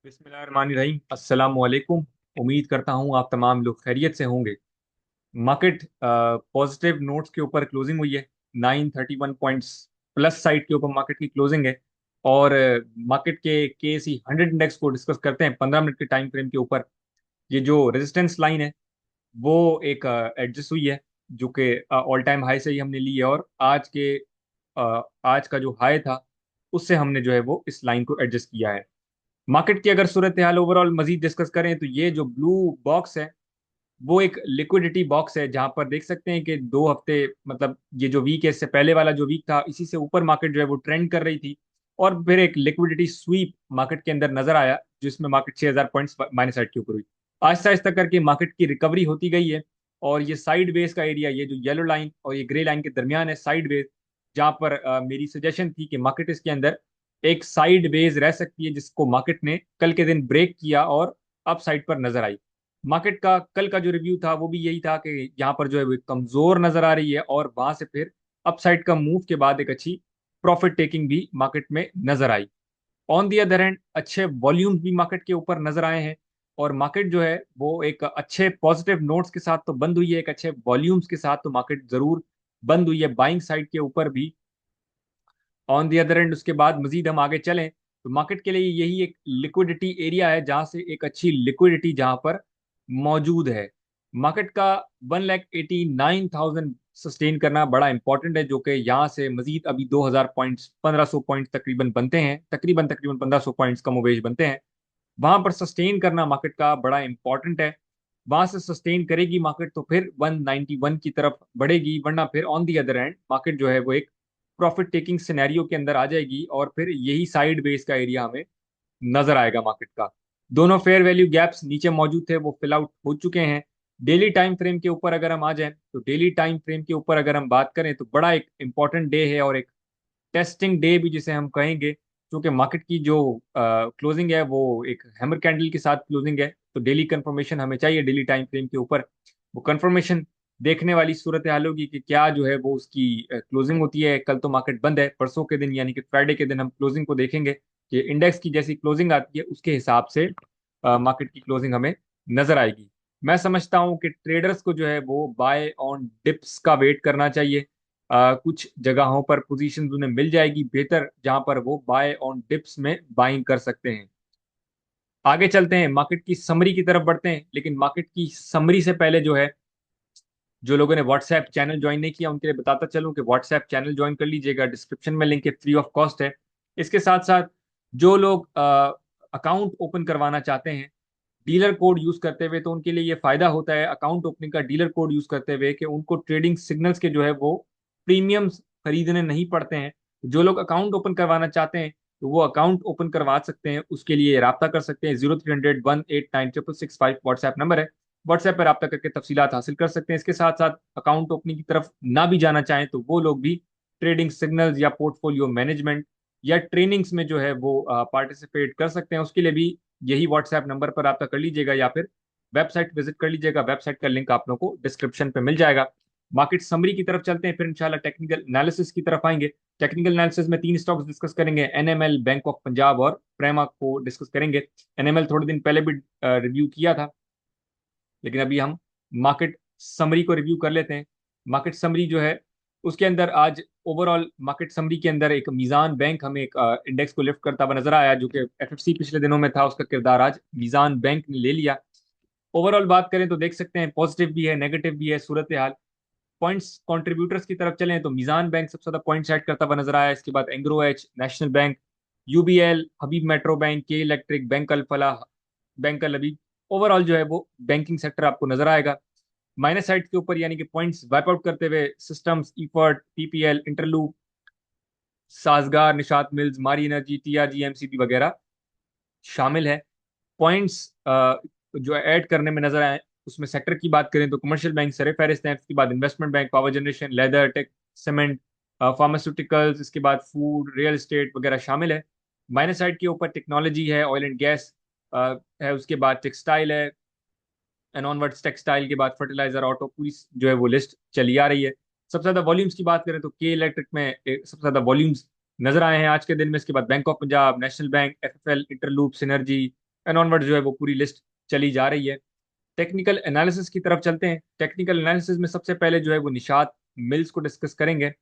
बिस्मिल्लाहिर्रहमानिर्रहीम। अस्सलाम वालेकुम। उम्मीद करता हूँ आप तमाम लोग खैरियत से होंगे। मार्केट पॉजिटिव नोट्स के ऊपर क्लोजिंग हुई है। 931 पॉइंट्स प्लस साइड के ऊपर मार्केट की क्लोजिंग है। और मार्केट के सी 100 इंडेक्स को डिस्कस करते हैं 15 मिनट के टाइम फ्रेम के ऊपर। ये जो रेजिस्टेंस लाइन है वो एक एडजस्ट हुई है, जो कि ऑल टाइम हाई से ही हमने ली है। और आज का जो हाई था उससे हमने जो है वो इस लाइन को एडजस्ट किया है। मार्केट की अगर सूरत हाल ओवरऑल मजीद डिस्कस करें तो ये जो ब्लू बॉक्स है वो एक लिक्विडिटी बॉक्स है, जहां पर देख सकते हैं कि 2 हफ्ते, मतलब ये जो वीक है इससे पहले वाला जो वीक था, इसी से ऊपर मार्केट जो है वो ट्रेंड कर रही थी। और फिर एक लिक्विडिटी स्वीप मार्केट के अंदर नजर आया, जिसमें मार्केट 6000 पॉइंट्स माइनस साइड के ऊपर हुई। आहिस्ता आहिस्ता करके मार्केट की रिकवरी होती गई है। और ये साइड वेज का एरिया, ये जो येलो लाइन और ये ग्रे लाइन के दरमियान है साइड वेज, जहां पर मेरी सजेशन थी कि मार्केट इसके अंदर एक साइड वेज रह सकती है, जिसको मार्केट ने कल के दिन ब्रेक किया और अप साइड पर नजर आई। मार्केट का कल का जो रिव्यू था वो भी यही था कि यहाँ पर जो है वो कमजोर नजर आ रही है, और वहां से फिर अपसाइड का मूव के बाद एक अच्छी प्रॉफिट टेकिंग भी मार्केट में नजर आई। ऑन दी अदर हैंड अच्छे वॉल्यूम्स भी मार्केट के ऊपर नजर आए हैं। और मार्केट जो है वो एक अच्छे पॉजिटिव नोट्स के साथ तो बंद हुई है, एक अच्छे वॉल्यूम्स के साथ तो मार्केट जरूर बंद हुई है बाइंग साइड के ऊपर भी। ऑन दी अदर एंड उसके बाद मजीद हम आगे चलें तो मार्केट के लिए यही एक लिक्विडिटी एरिया है, जहां से एक अच्छी लिक्विडिटी जहां पर मौजूद है। मार्केट का 1,89,000 सस्टेन करना बड़ा इंपॉर्टेंट है, जो कि यहाँ से मजीद अभी 2,000 पॉइंट्स 1,500 पॉइंट्स तकरीबन बनते हैं, तकरीबन तकरीबन 1,500 पॉइंट्स कम वेज बनते हैं। वहां पर सस्टेन करना मार्केट का बड़ा इंपॉर्टेंट है। वहां से सस्टेन करेगी मार्केट तो फिर 191 की तरफ बढ़ेगी, वरना फिर on the other and market जो है वो एक प्रॉफिट टेकिंग सिनेरियो के अंदर आ जाएगी, और फिर यही साइड बेस का एरिया हमें नजर आएगा मार्केट का। दोनों फेयर वैल्यू गैप्स नीचे मौजूद थे, वो फिल आउट हो चुके हैं। डेली टाइम फ्रेम के ऊपर अगर हम आ जाएं तो डेली टाइम फ्रेम के ऊपर अगर हम बात करें तो बड़ा एक इंपॉर्टेंट डे है, और एक टेस्टिंग डे भी जिसे हम कहेंगे, क्योंकि मार्केट की जो क्लोजिंग है वो एक हैमर कैंडल के साथ क्लोजिंग है। तो डेली कंफर्मेशन हमें चाहिए डेली टाइम फ्रेम के ऊपर। वो कंफर्मेशन देखने वाली सूरत हाल होगी कि क्या जो है वो उसकी क्लोजिंग होती है। कल तो मार्केट बंद है, परसों के दिन यानी कि फ्राइडे के दिन हम क्लोजिंग को देखेंगे कि इंडेक्स की जैसी क्लोजिंग आती है उसके हिसाब से मार्केट की क्लोजिंग हमें नजर आएगी। मैं समझता हूँ कि ट्रेडर्स को जो है वो बाय ऑन डिप्स का वेट करना चाहिए। कुछ जगहों पर पोजीशन उन्हें मिल जाएगी बेहतर, जहां पर वो बाय ऑन डिप्स में बाइंग कर सकते हैं। आगे चलते हैं, मार्केट की समरी की तरफ बढ़ते हैं, लेकिन मार्केट की समरी से पहले जो है, जो लोगों ने व्हाट्सएप चैनल ज्वाइन नहीं किया उनके लिए बताता चलूं कि व्हाट्सएप चैनल ज्वाइन कर लीजिएगा, डिस्क्रिप्शन में लिंक है, फ्री ऑफ कॉस्ट है। इसके साथ साथ जो लोग अकाउंट ओपन करवाना चाहते हैं डीलर कोड यूज करते हुए, तो उनके लिए ये फायदा होता है अकाउंट ओपनिंग का डीलर कोड यूज करते हुए, कि उनको ट्रेडिंग सिग्नल्स के जो है वो प्रीमियम्स खरीदने नहीं पड़ते हैं। जो लोग अकाउंट ओपन करवाना चाहते हैं तो वो अकाउंट ओपन करवा सकते हैं, उसके लिए राब्ता कर सकते हैं। 0300 189 666 व्हाट्सएप नंबर है। व्हाट्सएप पर राब्ता करके तफसीलात हासिल कर सकते हैं। इसके साथ साथ अकाउंट ओपनिंग की तरफ ना भी जाना चाहें तो वो लोग भी ट्रेडिंग सिग्नल्स या पोर्टफोलियो मैनेजमेंट या ट्रेनिंग्स में जो है वो पार्टिसिपेट कर सकते हैं। उसके लिए भी यही व्हाट्सएप नंबर पर रब्ता कर लीजिएगा, या फिर वेबसाइट विजिट कर लीजिएगा। वेबसाइट का लिंक आप लोगों को डिस्क्रिप्शन पे मिल जाएगा। मार्केट समरी की तरफ चलते हैं, फिर इंशाल्लाह टेक्निकल एनालिसिस की तरफ आएंगे। टेक्निकल एनालिसिस में 3 स्टॉक्स डिस्कस करेंगे, एनएमएल, बैंक ऑफ पंजाब और प्रेमा को डिस्कस करेंगे। एनएमएल थोड़े दिन पहले भी रिव्यू किया था, लेकिन अभी हम मार्केट समरी को रिव्यू कर लेते हैं। मार्केट समरी जो है उसके अंदर आज ओवरऑल मार्केट समरी के अंदर एक मीज़ान बैंक हमें एक इंडेक्स को लिफ्ट करता हुआ नजर आया, जो कि एफएफसी पिछले दिनों में था, उसका किरदार आज मीज़ान बैंक ने ले लिया। ओवरऑल बात करें तो देख सकते हैं पॉजिटिव भी है नेगेटिव भी है सूरत हाल। पॉइंट्स कंट्रीब्यूटर्स की तरफ चलें तो मीज़ान बैंक सबसे ज्यादा पॉइंट्स ऐड करता हुआ नजर आया। इसके बाद Engro H, National Bank, UBL, Habib Metro Bank, K Electric, Bank Al Falah, Bank Al Habib. Overall जो है वो बैंकिंग सेक्टर आपको नजर आएगा। माइनस साइड के ऊपर यानी कि पॉइंट्स वाइप आउट करते हुए Systems, Efert, PPL, Interloop, Sazgar, Nishat Mills, Mari energy, TRG, MCB वगैरह शामिल है। पॉइंट्स जो ऐड करने में नजर आए उसमें सेक्टर की बात करें तो कमर्शियल बैंक सरे फहरिस्त हैं। इसके बाद investment bank, power generation, leather, tech, cement, pharmaceuticals, इसके बाद फूड, रियल एस्टेट वगैरह शामिल है। माइनस साइड के ऊपर टेक्नोलॉजी है, ऑयल एंड गैस है, उसके बाद टेक्सटाइल है, एंड ऑनवर्ड्स टेक्सटाइल के बाद फर्टिलाइजर, ऑटो, पूरी जो है वो लिस्ट चली आ रही है। सबसे ज्यादा वॉल्यूम्स की बात करें तो के इलेक्ट्रिक में सबसे ज्यादा वॉल्यूम्स नजर आए हैं आज के दिन में। इसके बाद bank of Punjab, national bank, FFL, Interloop, synergy, and onward जो है वो पूरी लिस्ट चली जा रही है। टेक्निकल एनालिसिस की तरफ चलते हैं। टेक्निकल एनालिसिस में सबसे पहले जो है वो निषाद मिल्स को डिस्कस करेंगे।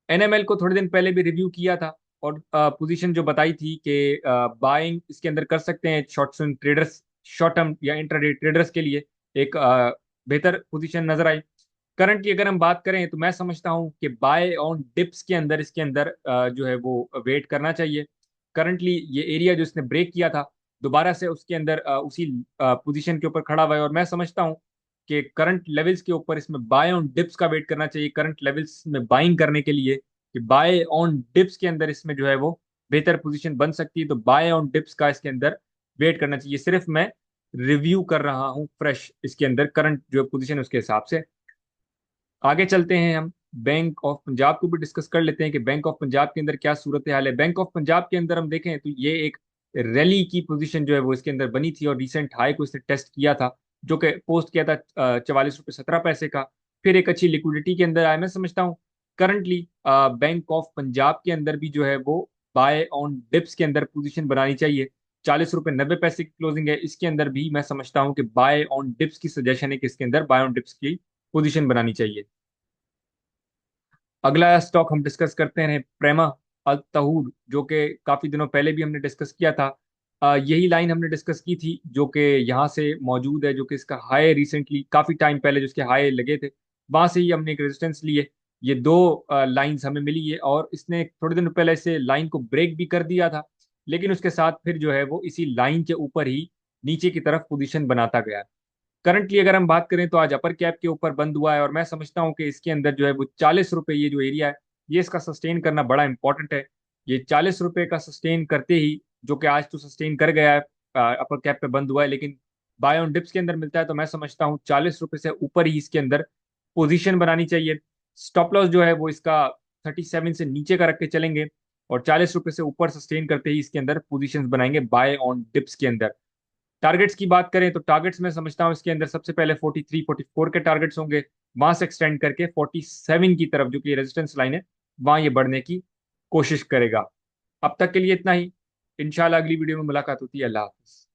एनएमएल को थोड़े दिन पहले भी रिव्यू किया था और पोजीशन जो बताई थी कि बाइंग इसके अंदर कर सकते हैं short swing traders, short term या इंट्राडे ट्रेडर्स के लिए एक बेहतर पोजीशन नजर आई। करंटली अगर हम बात करें तो मैं समझता हूं कि बाय ऑन डिप्स के अंदर इसके अंदर जो है वो वेट करना चाहिए। करंटली ये एरिया जो इसने ब्रेक किया था दोबारा से उसके अंदर उसी पोजीशन के ऊपर खड़ा हुआ है और मैं समझता हूं कि करंट लेवल्स के ऊपर इसमें बाय ऑन डिप्स का वेट करना चाहिए करंट लेवल्स में बाइंग करने के लिए, कि बाय ऑन डिप्स के अंदर इसमें जो है वो बेहतर पोजीशन बन सकती है। तो बाय ऑन डिप्स का इसके अंदर वेट करना चाहिए। सिर्फ मैं रिव्यू कर रहा हूँ फ्रेश इसके अंदर करंट जो पोजीशन उसके हिसाब से। आगे चलते हैं हम बैंक ऑफ पंजाब को भी डिस्कस कर लेते हैं कि बैंक ऑफ पंजाब के अंदर क्या सूरत हाल है। बैंक ऑफ पंजाब के अंदर हम देखें तो ये एक रैली की पोजीशन जो है वो इसके अंदर बनी थी और रिसेंट हाई को इसने टेस्ट किया था, जो कि पोस्ट किया था 44 रुपये 17 पैसे का। फिर एक अच्छी लिक्विडिटी के अंदर आया। मैं समझता हूँ करंटली बैंक ऑफ पंजाब के अंदर भी जो है वो बाय ऑन डिप्स के अंदर पोजीशन बनानी चाहिए। 40 रुपये 90 पैसे की क्लोजिंग है, इसके अंदर भी मैं समझता हूँ कि बाय ऑन डिप्स की सजेशन है कि इसके अंदर बाय ऑन डिप्स की पोजीशन बनानी चाहिए। अगला स्टॉक हम डिस्कस करते हैं प्रेमा अल तहूर, जो कि काफी दिनों पहले भी हमने डिस्कस किया था। यही लाइन हमने डिस्कस की थी जो कि यहाँ से मौजूद है, जो कि इसका हाई रिसेंटली काफी टाइम पहले जो इसके हाई लगे थे वहां से ही हमने एक रेजिस्टेंस लिए। ये दो लाइंस हमें मिली है और इसने थोड़े दिन पहले से लाइन को ब्रेक भी कर दिया था, लेकिन उसके साथ फिर जो है वो इसी लाइन के ऊपर ही नीचे की तरफ पोजीशन बनाता गया। करंटली अगर हम बात करें तो आज अपर कैप के ऊपर बंद हुआ है और मैं समझता हूं कि इसके अंदर जो है वो 40 रुपए ये जो एरिया है ये इसका सस्टेन करना बड़ा इंपॉर्टेंट है। ये 40 रुपए का सस्टेन करते ही, जो कि आज तो सस्टेन कर गया है, अपर कैप पे बंद हुआ है, लेकिन बाय ऑन डिप्स के अंदर मिलता है तो मैं समझता हूँ 40 रुपए से ऊपर ही इसके अंदर पोजीशन बनानी चाहिए। स्टॉप लॉस जो है वो इसका 37 से नीचे का रख के चलेंगे और 40 रुपए से ऊपर सस्टेन करते ही इसके अंदर पोजीशंस बनाएंगे बाय ऑन डिप्स के अंदर। टारगेट्स की बात करें तो टारगेट्स में समझता हूँ इसके अंदर सबसे पहले 43 44 के टारगेट्स होंगे, वहां से एक्सटेंड करके 47 की तरफ जो कि रेजिस्टेंस लाइन है वहां ये बढ़ने की कोशिश करेगा। अब तक के लिए इतना ही। इंशाल्लाह अगली वीडियो में मुलाकात होती है। अल्लाह हाफिज।